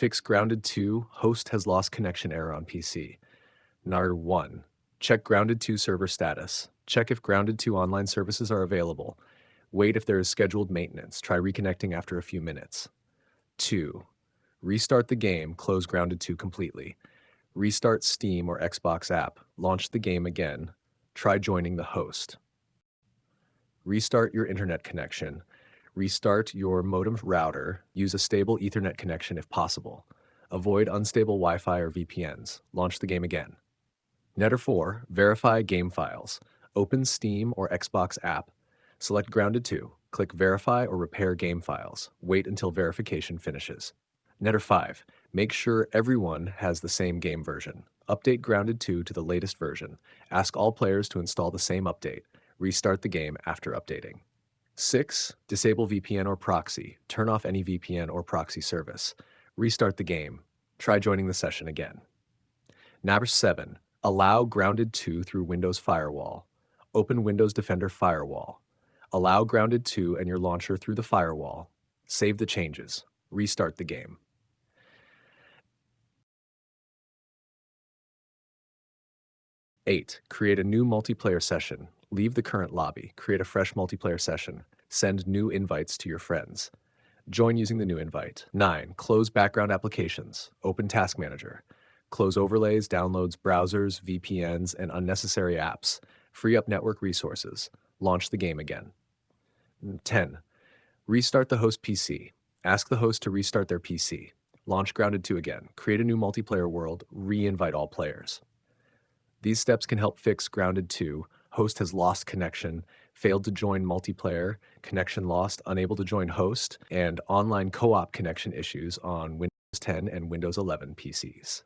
Fix Grounded 2, host has lost connection error on PC. NAR 1. Check Grounded 2 server status. Check if Grounded 2 online services are available. Wait if there is scheduled maintenance. Try reconnecting after a few minutes. 2. Restart the game, close Grounded 2 completely. Restart Steam or Xbox app, launch the game again. Try joining the host. Restart your internet connection. Restart your modem router. Use a stable Ethernet connection if possible. Avoid unstable Wi-Fi or VPNs. Launch the game again. Netter 4. Verify game files. Open Steam or Xbox app. Select Grounded 2. Click Verify or Repair game files. Wait until verification finishes. Netter 5. Make sure everyone has the same game version. Update Grounded 2 to the latest version. Ask all players to install the same update. Restart the game after updating. 6. Disable VPN or proxy. Turn off any VPN or proxy service. Restart the game. Try joining the session again. Number 7. Allow Grounded 2 through Windows Firewall. Open Windows Defender Firewall. Allow Grounded 2 and your launcher through the firewall. Save the changes. Restart the game. 8. Create a new multiplayer session. Leave the current lobby. Create a fresh multiplayer session. Send new invites to your friends. Join using the new invite. 9. Close background applications. Open Task Manager. Close overlays, downloads, browsers, VPNs, and unnecessary apps. Free up network resources. Launch the game again. 10. Restart the host PC. Ask the host to restart their PC. Launch Grounded 2 again. Create a new multiplayer world. Re-invite all players. These steps can help fix Grounded 2. Host has lost connection, failed to join multiplayer, connection lost, unable to join host, and online co-op connection issues on Windows 10 and Windows 11 PCs.